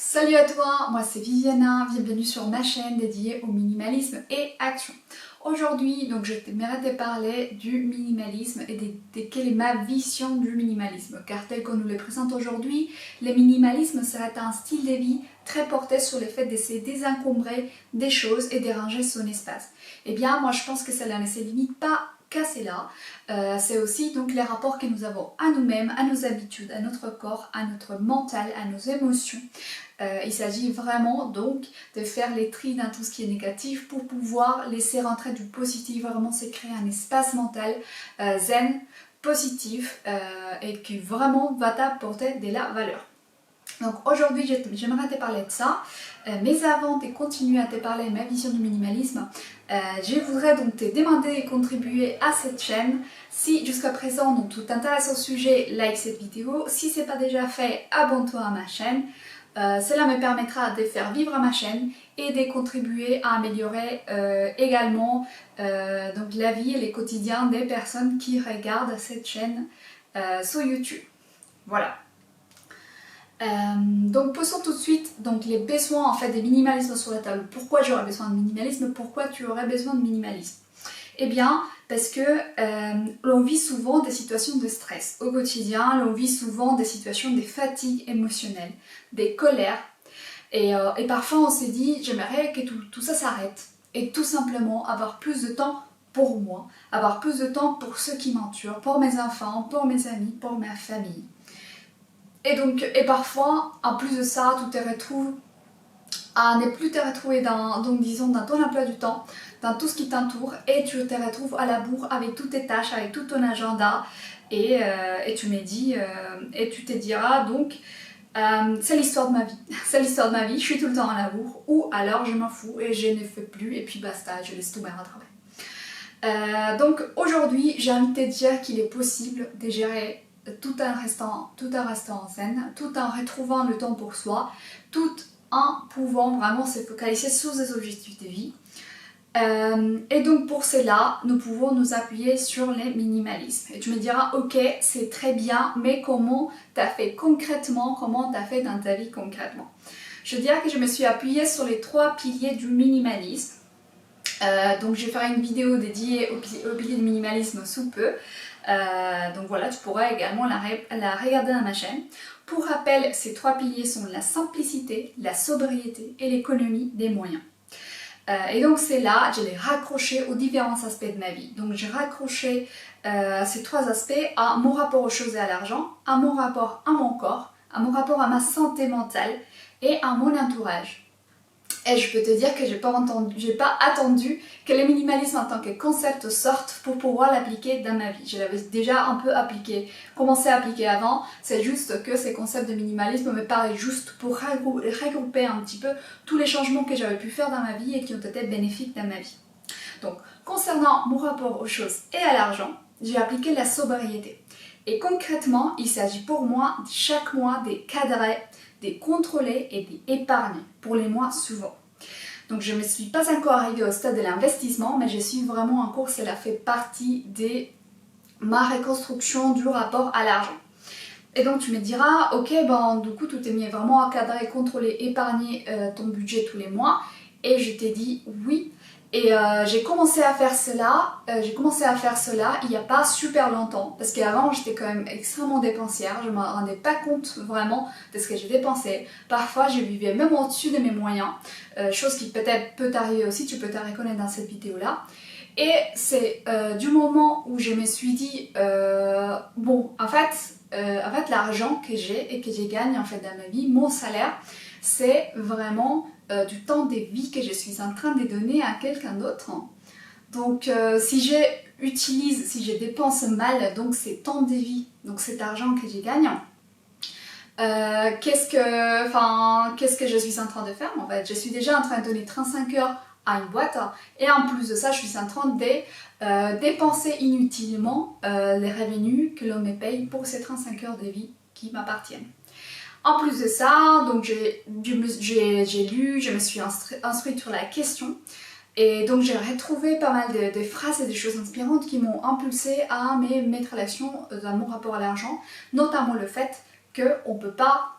Salut à toi, moi c'est Viviana, bienvenue sur ma chaîne dédiée au minimalisme et action. Aujourd'hui, donc je t'aimerais te parler du minimalisme et de quelle est ma vision du minimalisme. Car tel qu'on nous le présente aujourd'hui, le minimalisme serait un style de vie très porté sur le fait de se désencombrer des choses et de ranger son espace. Eh bien, moi je pense que cela ne se limite pas qu'à cela. C'est aussi donc les rapports que nous avons à nous-mêmes, à nos habitudes, à notre corps, à notre mental, à nos émotions. Il s'agit vraiment donc de faire les tris dans tout ce qui est négatif pour pouvoir laisser rentrer du positif, vraiment se créer un espace mental zen, positif et qui vraiment va t'apporter de la valeur. Donc aujourd'hui j'aimerais te parler de ça, mais avant de continuer à te parler de ma vision du minimalisme, je voudrais donc te demander de contribuer à cette chaîne. Si jusqu'à présent donc, tu t'intéresses au sujet, like cette vidéo. Si ce n'est pas déjà fait, abonne-toi à ma chaîne. Cela me permettra de faire vivre ma chaîne et de contribuer à améliorer également donc la vie et les quotidiens des personnes qui regardent cette chaîne sur YouTube. Voilà. Donc posons tout de suite donc, les besoins en fait des minimalismes sur la table. Pourquoi j'aurais besoin de minimalisme? Pourquoi tu aurais besoin de minimalisme? Eh bien, parce que l'on vit souvent des situations de stress au quotidien, l'on vit souvent des situations de fatigue émotionnelle, des colères, et parfois on s'est dit, j'aimerais que tout ça s'arrête, et tout simplement avoir plus de temps pour moi, avoir plus de temps pour ceux qui m'entourent, pour mes enfants, pour mes amis, pour ma famille. Et parfois, en plus de ça, tu te retrouves à ne plus te retrouver dans ton emploi du temps, dans tout ce qui t'entoure, et tu te retrouves à la bourre avec toutes tes tâches, avec tout ton agenda, et tu te diras donc c'est l'histoire de ma vie, c'est l'histoire de ma vie, je suis tout le temps à la bourre, ou alors je m'en fous et je ne fais plus, et puis basta, je laisse tout me rattraper. Donc aujourd'hui, j'ai envie de te dire qu'il est possible de gérer tout en restant en zen, tout en retrouvant le temps pour soi, tout en pouvant vraiment se focaliser sur des objectifs de vie. Et donc pour cela, nous pouvons nous appuyer sur les minimalismes. Et tu me diras, ok, c'est très bien, mais comment t'as fait concrètement, comment t'as fait dans ta vie concrètement? Je dirais que je me suis appuyée sur les 3 piliers du minimalisme. Donc je vais faire une vidéo dédiée aux piliers du minimalisme sous peu. Donc voilà, tu pourras également la regarder dans ma chaîne. Pour rappel, ces 3 piliers sont la simplicité, la sobriété et l'économie des moyens. Et donc c'est là, je l'ai raccroché aux différents aspects de ma vie. Donc j'ai raccroché ces 3 aspects à mon rapport aux choses et à l'argent, à mon rapport à mon corps, à mon rapport à ma santé mentale et à mon entourage. Et je peux te dire que j'ai pas attendu que le minimalisme en tant que concept sorte pour pouvoir l'appliquer dans ma vie. Je l'avais déjà un peu commencé à appliquer avant, c'est juste que ces concepts de minimalisme me paraissent juste pour regrouper un petit peu tous les changements que j'avais pu faire dans ma vie et qui ont été bénéfiques dans ma vie. Donc, concernant mon rapport aux choses et à l'argent, j'ai appliqué la sobriété. Et concrètement, il s'agit pour moi chaque mois de cadrer, de contrôler et d'épargner pour les mois suivants. Donc je ne me suis pas encore arrivée au stade de l'investissement, mais je suis vraiment en cours, cela fait partie de ma reconstruction du rapport à l'argent. Et donc tu me diras, ok, du coup tu t'es mis vraiment à cadrer, contrôler, épargner ton budget tous les mois. Et je t'ai dit oui. Et j'ai commencé à faire cela il n'y a pas super longtemps, parce qu'avant j'étais quand même extrêmement dépensière, je ne me rendais pas compte vraiment de ce que j'ai dépensé. Parfois je vivais même au-dessus de mes moyens, chose qui peut-être peut t'arriver aussi, tu peux te reconnaître dans cette vidéo là. Et c'est du moment où je me suis dit, en fait l'argent que j'ai et que je gagne en fait dans ma vie, mon salaire, c'est vraiment du temps de vie que je suis en train de donner à quelqu'un d'autre. Donc si je dépense mal donc ces temps de vie, donc cet argent que je gagne, qu'est-ce que je suis en train de faire? En fait, je suis déjà en train de donner 35 heures à une boîte, et en plus de ça, je suis en train de dépenser inutilement les revenus que l'on me paye pour ces 35 heures de vie qui m'appartiennent. En plus de ça, donc j'ai lu, je me suis instruite sur la question, et donc j'ai retrouvé pas mal de phrases et de choses inspirantes qui m'ont impulsée à me mettre à l'action dans mon rapport à l'argent, notamment le fait qu'on ne peut pas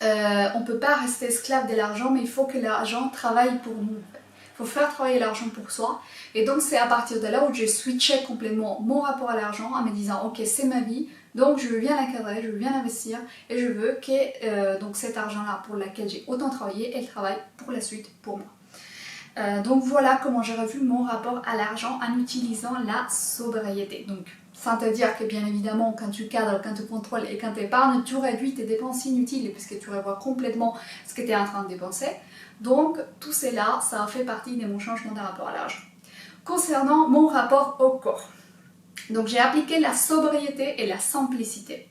on ne peut pas rester esclave de l'argent, mais il faut que l'argent travaille pour nous. Il faut faire travailler l'argent pour soi. Et donc c'est à partir de là où j'ai switché complètement mon rapport à l'argent en me disant ok, c'est ma vie, donc je veux bien l'encadrer, je veux bien l'investir et je veux que donc cet argent-là pour lequel j'ai autant travaillé, elle travaille pour la suite pour moi. Donc voilà comment j'ai revu mon rapport à l'argent en utilisant la sobriété. Donc sans te dire que bien évidemment quand tu cadres, quand tu contrôles et quand tu épargnes, tu réduis tes dépenses inutiles puisque tu revois complètement ce que tu es en train de dépenser. Donc tout cela, ça a fait partie de mon changement de rapport à l'argent. Concernant mon rapport au corps, donc j'ai appliqué la sobriété et la simplicité.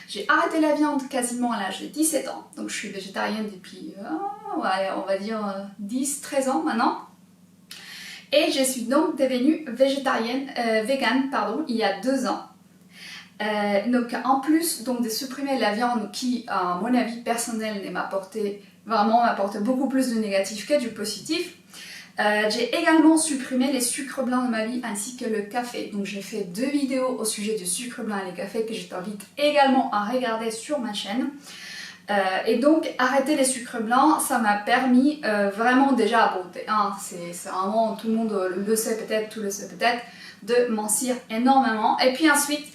J'ai arrêté la viande quasiment à l'âge de 17 ans, donc je suis végétarienne depuis, ouais, on va dire 10-13 ans maintenant. Et je suis donc devenue végétarienne, végane, pardon, il y a 2 ans. Donc en plus donc, de supprimer la viande qui, à mon avis personnel, m'apporte beaucoup plus de négatif que du positif, j'ai également supprimé les sucres blancs de ma vie ainsi que le café. Donc j'ai fait 2 vidéos au sujet du sucre blanc et les cafés que je t'invite également à regarder sur ma chaîne. Et donc arrêter les sucres blancs, ça m'a permis vraiment déjà, bon, c'est vraiment, tout le monde le sait peut-être, tout le sait peut-être, de mincir énormément. Et puis ensuite,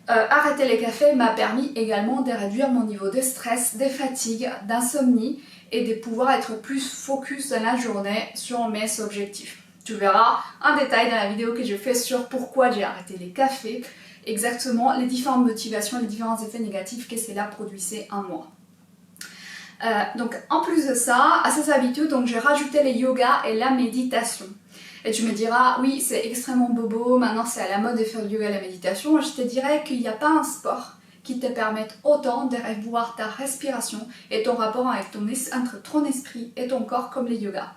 arrêter les cafés m'a permis également de réduire mon niveau de stress, de fatigue, d'insomnie et de pouvoir être plus focus dans la journée sur mes objectifs. Tu verras en détail dans la vidéo que je fais sur pourquoi j'ai arrêté les cafés, exactement les différentes motivations, les différents effets négatifs que cela produisait en moi. Donc en plus de ça, à ces habitudes, j'ai rajouté les yogas et la méditation. Et tu me diras, oui, c'est extrêmement bobo, maintenant c'est à la mode de faire du yoga et la méditation. Je te dirais qu'il n'y a pas un sport qui te permette autant de revoir ta respiration et ton rapport avec entre ton esprit et ton corps comme les yogas.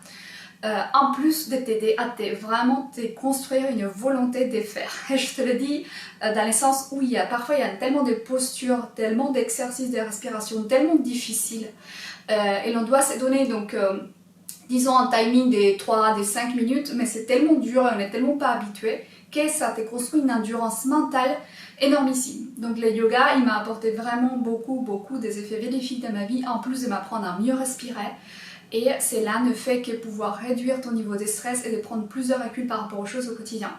En plus de t'aider à vraiment te construire une volonté de faire. Et je te le dis dans le sens où parfois il y a tellement de postures, tellement d'exercices de respiration, tellement difficiles. Et l'on doit se donner donc... disons un timing des 3 des 5 minutes, mais c'est tellement dur et on n'est tellement pas habitué que ça te construit une endurance mentale énormissime. Donc le yoga, il m'a apporté vraiment beaucoup des effets bénéfiques dans ma vie, en plus de m'apprendre à mieux respirer. Et cela ne fait que pouvoir réduire ton niveau de stress et de prendre plus de recul par rapport aux choses au quotidien.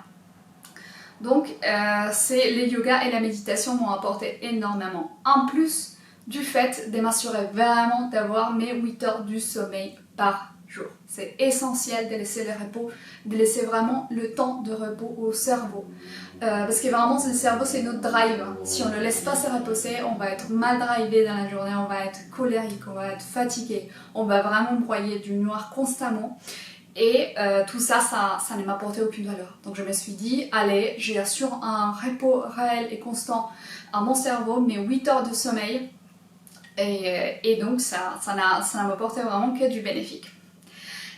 Donc les yogas et la méditation m'ont apporté énormément. En plus du fait de m'assurer vraiment d'avoir mes 8 heures du sommeil par jour. C'est essentiel de laisser le repos, de laisser vraiment le temps de repos au cerveau. Parce que vraiment, le cerveau, c'est notre drive. Si on ne le laisse pas se reposer, on va être mal drivé dans la journée, on va être colérique, on va être fatigué, on va vraiment broyer du noir constamment. Et tout ça, ça ne m'apportait aucune valeur. Donc je me suis dit, allez, j'assure un repos réel et constant à mon cerveau, mes 8 heures de sommeil. Et donc ça n'a m'apporté vraiment que du bénéfique.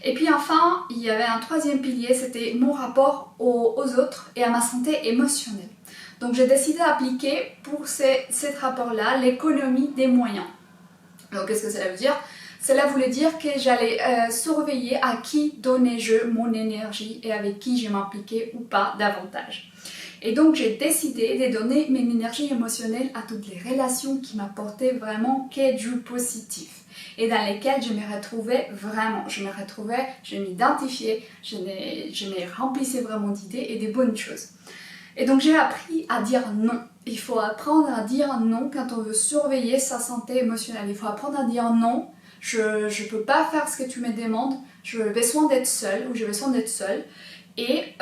Et puis enfin, il y avait un troisième pilier, c'était mon rapport aux autres et à ma santé émotionnelle. Donc j'ai décidé d'appliquer pour cet rapport-là l'économie des moyens. Donc qu'est-ce que cela veut dire? Cela voulait dire que j'allais surveiller à qui donnais-je mon énergie et avec qui je m'impliquais ou pas davantage. Et donc j'ai décidé de donner mon énergie émotionnelle à toutes les relations qui m'apportaient vraiment que du positif et dans lesquelles je me retrouvais vraiment, je m'identifiais, je me remplissais vraiment d'idées et de bonnes choses. Et donc j'ai appris à dire non. Il faut apprendre à dire non quand on veut surveiller sa santé émotionnelle. Il faut apprendre à dire non, je ne peux pas faire ce que tu me demandes, j'ai besoin d'être seule ou j'ai besoin d'être seule. Et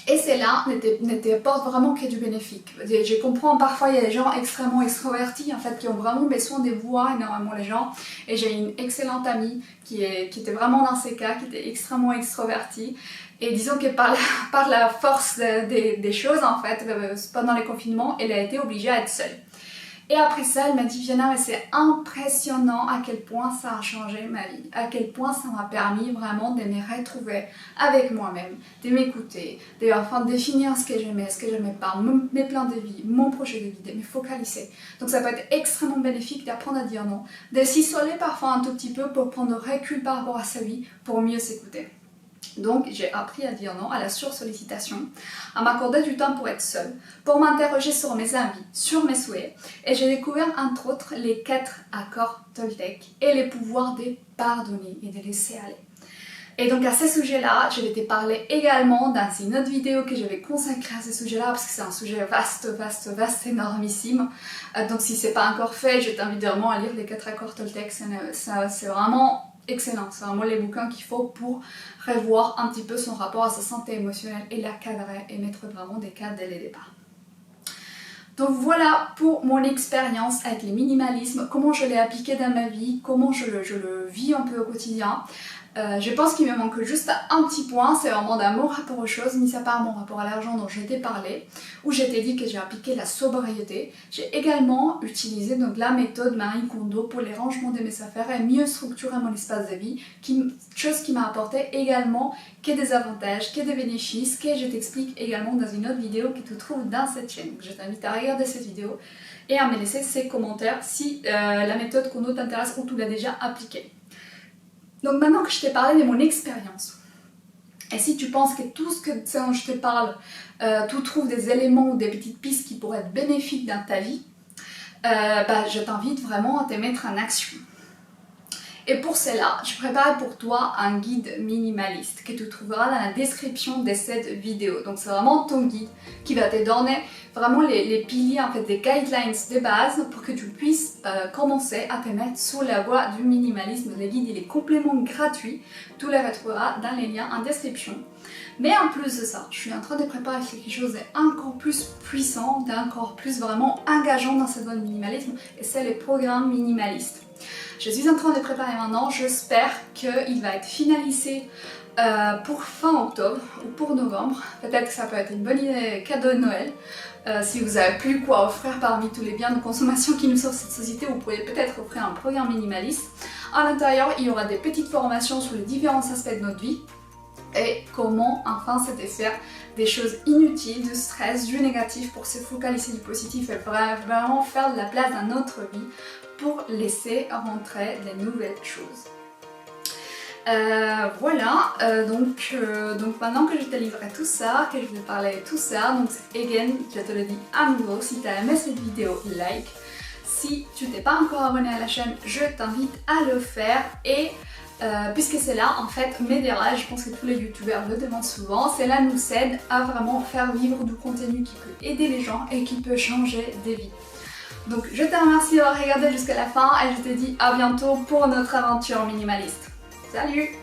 cela ne t'apporte vraiment que du bénéfique. Je comprends, parfois il y a des gens extrêmement extrovertis en fait, qui ont vraiment besoin de voir énormément les gens. Et j'ai une excellente amie qui était vraiment dans ces cas, qui était extrêmement extrovertie. Et disons que par la force des choses en fait, pendant les confinements, elle a été obligée à être seule. Et après ça, elle m'a dit, Viana, mais c'est impressionnant à quel point ça a changé ma vie, à quel point ça m'a permis vraiment de me retrouver avec moi-même, de m'écouter, de définir ce que j'aimais, ce que j'aimais pas, mes plans de vie, mon projet de vie, de me focaliser. Donc ça peut être extrêmement bénéfique d'apprendre à dire non, de s'isoler parfois un tout petit peu pour prendre recul par rapport à sa vie, pour mieux s'écouter. Donc j'ai appris à dire non à la sursollicitation, à m'accorder du temps pour être seule, pour m'interroger sur mes envies, sur mes souhaits, et j'ai découvert entre autres les 4 accords Toltec et les pouvoirs de pardonner et de laisser aller. Et donc à ces sujets-là, je vais te parler également dans une autre vidéo que je vais consacrer à ces sujets-là parce que c'est un sujet vaste, énormissime. Donc si c'est pas encore fait, je t'invite vraiment à lire les 4 accords Toltec, c'est vraiment excellent, c'est vraiment les bouquins qu'il faut pour revoir un petit peu son rapport à sa santé émotionnelle et la cadrer et mettre vraiment des cadres dès le départ. Donc voilà pour mon expérience avec les minimalismes, comment je l'ai appliqué dans ma vie, comment je le vis un peu au quotidien. Je pense qu'il me manque juste un petit point, c'est vraiment dans mon rapport aux choses, mis à part mon rapport à l'argent dont je t'ai parlé, où je t'ai dit que j'ai appliqué la sobriété. J'ai également utilisé donc la méthode Marie Kondo pour les rangements de mes affaires et mieux structurer mon espace de vie, chose qui m'a apporté également que des avantages, que des bénéfices, que je t'explique également dans une autre vidéo que tu trouves dans cette chaîne. Donc je t'invite à regarder cette vidéo et à me laisser ces commentaires si la méthode Kondo t'intéresse ou tu l'as déjà appliquée. Donc maintenant que je t'ai parlé de mon expérience, et si tu penses que tout ce dont je te parle, tu trouves des éléments ou des petites pistes qui pourraient être bénéfiques dans ta vie, je t'invite vraiment à te mettre en action. Et pour cela, je prépare pour toi un guide minimaliste que tu trouveras dans la description de cette vidéo. Donc c'est vraiment ton guide qui va te donner vraiment les piliers, en fait, des guidelines de base pour que tu puisses commencer à te mettre sur la voie du minimalisme. Le guide il est complètement gratuit, tu le retrouveras dans les liens en description. Mais en plus de ça, je suis en train de préparer quelque chose d'encore plus puissant, d'encore plus vraiment engageant dans cette voie du minimalisme, et c'est les programmes minimalistes. Je suis en train de préparer maintenant, j'espère qu'il va être finalisé pour fin octobre ou pour novembre. Peut-être que ça peut être une bonne idée cadeau de Noël. Si vous n'avez plus quoi offrir parmi tous les biens de consommation qui nous sortent de cette société, vous pouvez peut-être offrir un programme minimaliste. À l'intérieur, il y aura des petites formations sur les différents aspects de notre vie et comment enfin se défaire des choses inutiles, du stress, du négatif pour se focaliser du positif et vraiment faire de la place dans notre vie pour laisser rentrer des nouvelles choses. Voilà, donc maintenant que je t'ai livré tout ça, que je vais parler de tout ça, donc again, je te le dis à nouveau, si tu as aimé cette vidéo, like. Si tu t'es pas encore abonné à la chaîne, je t'invite à le faire et puisque c'est là en fait m'aidera, je pense que tous les youtubeurs le demandent souvent, cela nous aide à vraiment faire vivre du contenu qui peut aider les gens et qui peut changer des vies. Donc je te remercie d'avoir regardé jusqu'à la fin et je te dis à bientôt pour notre aventure minimaliste. Salut!